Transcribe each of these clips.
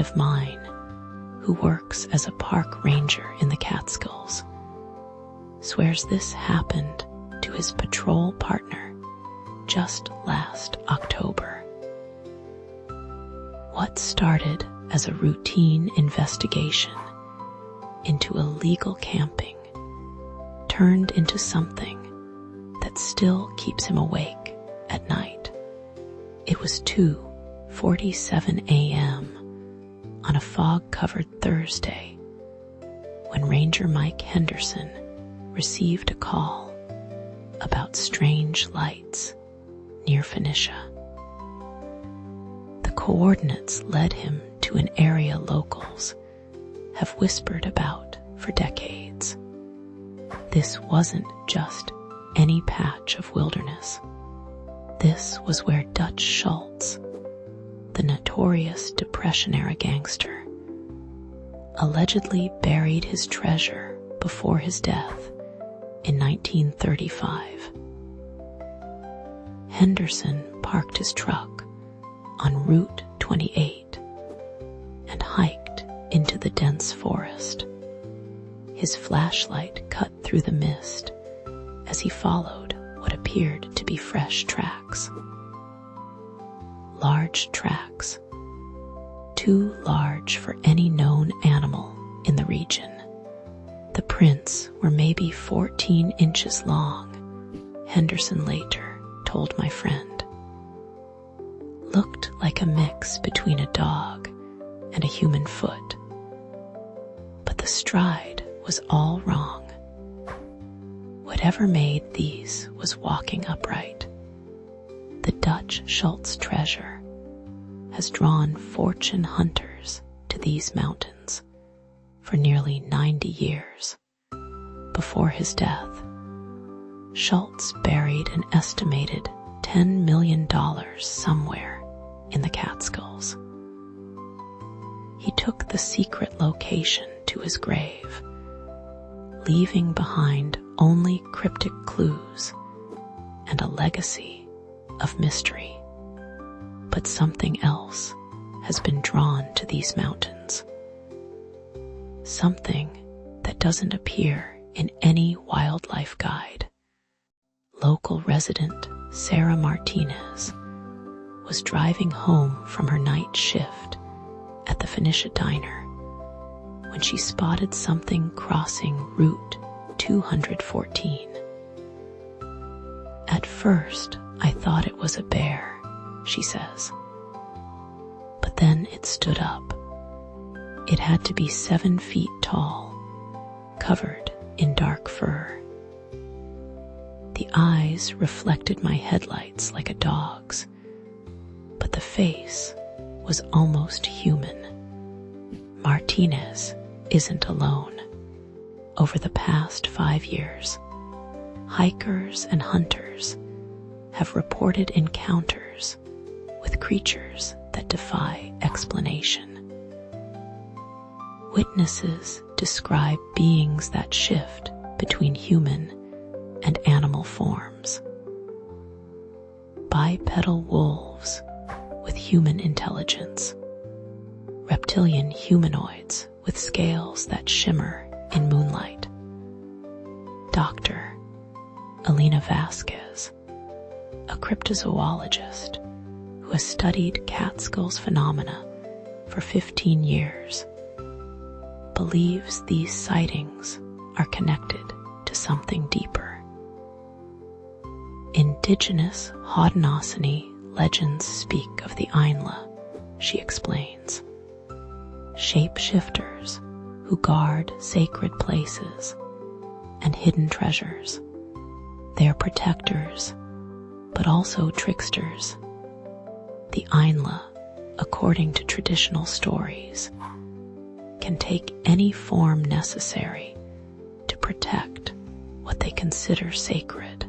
of mine who works as a park ranger in the Catskills swears this happened to his patrol partner just last October. What started as a routine investigation into illegal camping turned into something that still keeps him awake at night. It was 2:47 a.m. on a fog-covered Thursday when Ranger Mike Henderson received a call about strange lights near Phoenicia. The coordinates led him to an area locals have whispered about for decades. This wasn't just any patch of wilderness. This was where Dutch Schultz, the notorious Depression-era gangster, allegedly buried his treasure before his death in 1935. Henderson parked his truck on Route 28 and hiked into the dense forest. His flashlight cut through the mist as he followed what appeared to be fresh tracks. Large tracks, too large for any known animal in the region. The prints were maybe 14 inches long, Henderson later told my friend. Looked like a mix between a dog and a human foot. But the stride was all wrong. Whatever made these was walking upright. The Dutch Schultz treasure has drawn fortune hunters to these mountains for nearly 90 years. Before his death, Schultz buried an estimated $10 million somewhere in the Catskills. He took the secret location to his grave, leaving behind only cryptic clues and a legacy of mystery. But something else has been drawn to these mountains. Something that doesn't appear in any wildlife guide. Local resident Sarah Martinez was driving home from her night shift at the Phoenicia Diner when she spotted something crossing Route 214. At first, I thought it was a bear, she says. But then it stood up. It had to be 7 feet tall, covered in dark fur. The eyes reflected my headlights like a dog's, but the face was almost human. Martinez isn't alone. Over the past 5 years, hikers and hunters have reported encounters with creatures that defy explanation. Witnesses describe beings that shift between human and animal forms. Bipedal wolves with human intelligence. Reptilian humanoids with scales that shimmer in moonlight. Dr. Elena Vasquez, a cryptozoologist who has studied Catskills phenomena for 15 years, believes these sightings are connected to something deeper. Indigenous Haudenosaunee legends speak of the Aynla, she explains. Shapeshifters who guard sacred places and hidden treasures. They are protectors, but also tricksters. The Aynla, according to traditional stories, can take any form necessary to protect what they consider sacred.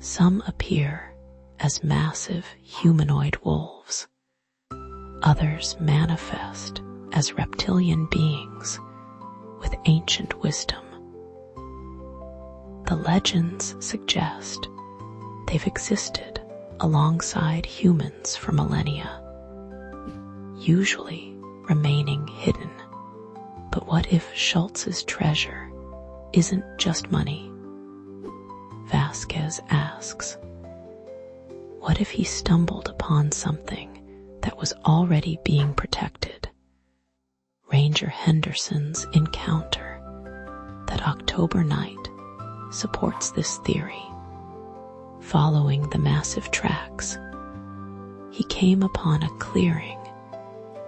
Some appear as massive humanoid wolves. Others manifest as reptilian beings with ancient wisdom. The legends suggest they've existed alongside humans for millennia, usually remaining hidden. But what if Schultz's treasure isn't just money? Vasquez asks. What if he stumbled upon something that was already being protected? Ranger Henderson's encounter that October night supports this theory. Following the massive tracks, he came upon a clearing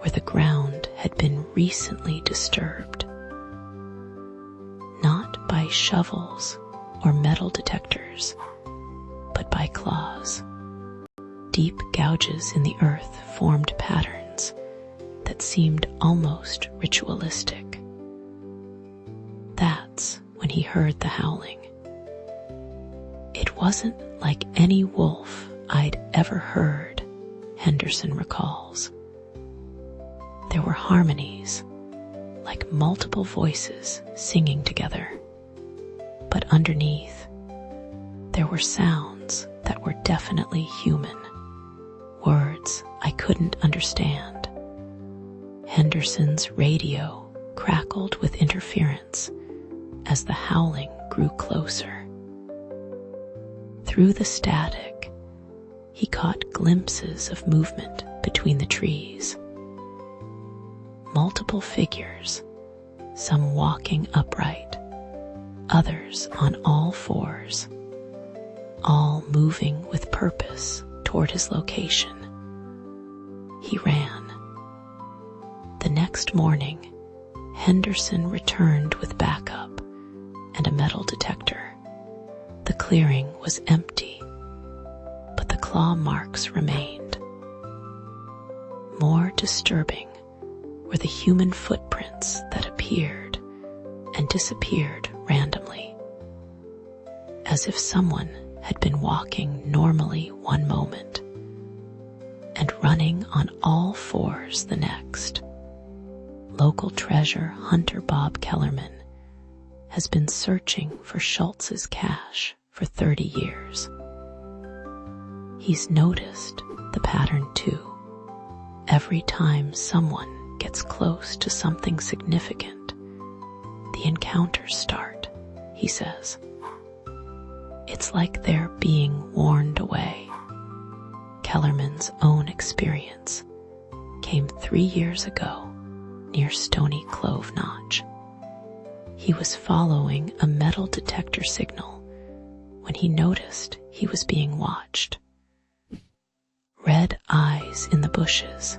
where the ground had been recently disturbed. Not by shovels or metal detectors, but by claws. Deep gouges in the earth formed patterns that seemed almost ritualistic. That's when he heard the howling. It wasn't like any wolf I'd ever heard, Henderson recalls. There were harmonies, like multiple voices singing together. But underneath, there were sounds that were definitely human, words I couldn't understand. Henderson's radio crackled with interference as the howling grew closer. Through the static, he caught glimpses of movement between the trees. Multiple figures, some walking upright, others on all fours, all moving with purpose toward his location. He ran. The next morning, Henderson returned with backup and a metal detector. The clearing was empty, but the claw marks remained. More disturbing were the human footprints that appeared and disappeared randomly, as if someone had been walking normally one moment and running on all fours the next. Local treasure hunter Bob Kellerman has been searching for Schultz's cache for 30 years. He's noticed the pattern too. Every time someone gets close to something significant, the encounters start, he says. It's like they're being warned away. Kellerman's own experience came 3 years ago near Stony Clove Notch. He was following a metal detector signal when he noticed he was being watched. Red eyes in the bushes,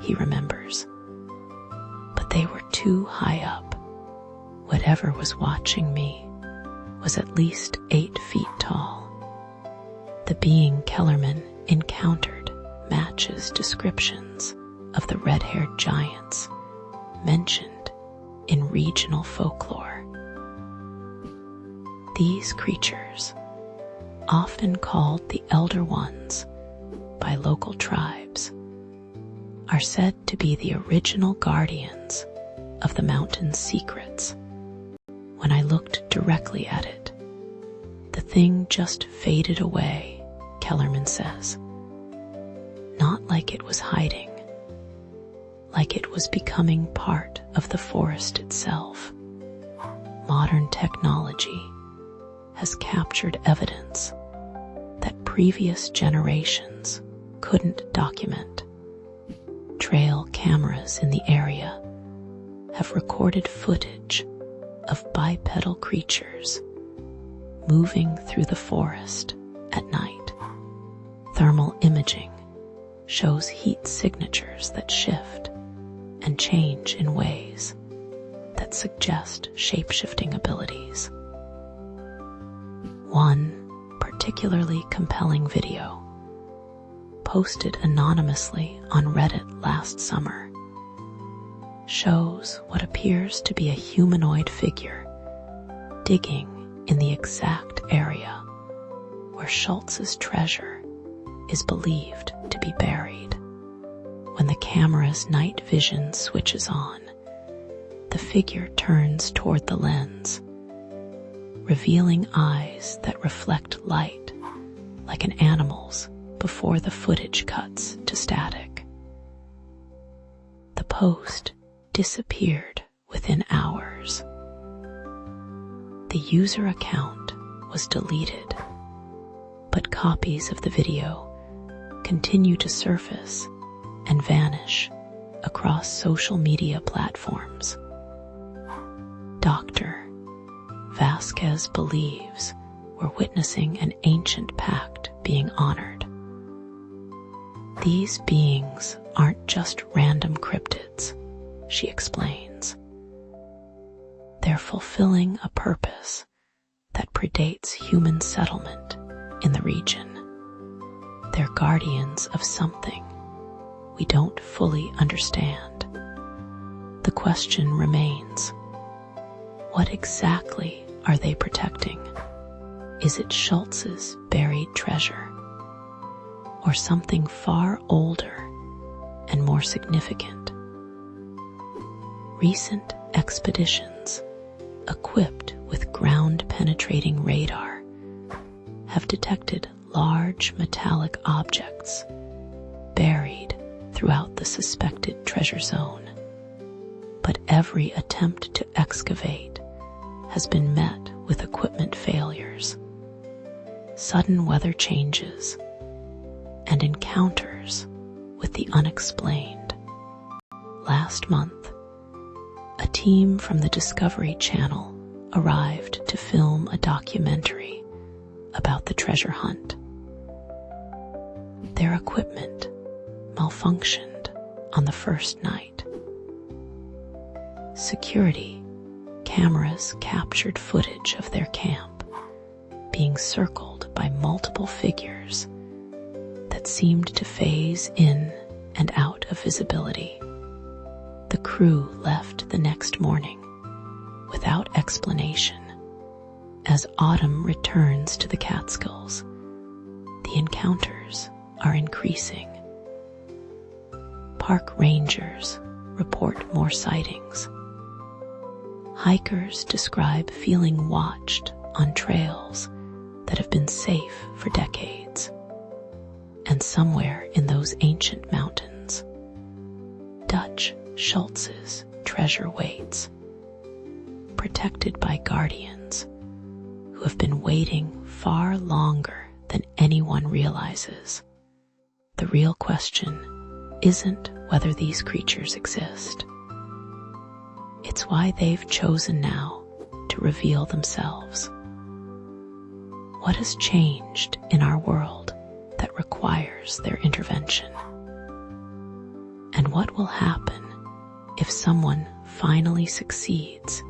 he remembers. But they were too high up. Whatever was watching me was at least 8 feet tall. The being Kellerman encountered matches descriptions of the red-haired giants mentioned in regional folklore. These creatures, often called the Elder Ones by local tribes, are said to be the original guardians of the mountain's secrets. When I looked directly at it, the thing just faded away, Kellerman says. Not like it was hiding, like it was becoming part of the forest itself. Modern technology has captured evidence that previous generations couldn't document. Trail cameras in the area have recorded footage of bipedal creatures moving through the forest at night. Thermal imaging shows heat signatures that shift and change in ways that suggest shape-shifting abilities. One particularly compelling video, posted anonymously on Reddit last summer, shows what appears to be a humanoid figure digging in the exact area where Schultz's treasure is believed to be buried. When the camera's night vision switches on, the figure turns toward the lens, revealing eyes that reflect light like an animal's before the footage cuts to static. post disappeared within hours. The user account was deleted, but copies of the video continue to surface and vanish across social media platforms. Dr. Vasquez believes we're witnessing an ancient pact being honored. These beings aren't just random cryptids, she explains. They're fulfilling a purpose that predates human settlement in the region. They're guardians of something we don't fully understand. The question remains, what exactly are they protecting? Is it Schultz's buried treasure? Or something far older and more significant? Recent expeditions, equipped with ground-penetrating radar, have detected large metallic objects buried throughout the suspected treasure zone. But every attempt to excavate has been met with equipment failures, sudden weather changes, and encounters with the unexplained. Last month, a team from the Discovery Channel arrived to film a documentary about the treasure hunt. Their equipment malfunctioned on the first night. Security cameras captured footage of their camp being circled by multiple figures that seemed to phase in and out of visibility. The crew left the next morning without explanation. As autumn returns to the Catskills, the encounters are increasing. Park rangers report more sightings. Hikers describe feeling watched on trails that have been safe for decades. And somewhere in those ancient mountains, Dutch Schultz's treasure waits, protected by guardians who have been waiting far longer than anyone realizes. The real question isn't whether these creatures exist. It's why they've chosen now to reveal themselves. What has changed in our world that requires their intervention? And what will happen if someone finally succeeds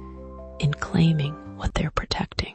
in claiming what they're protecting?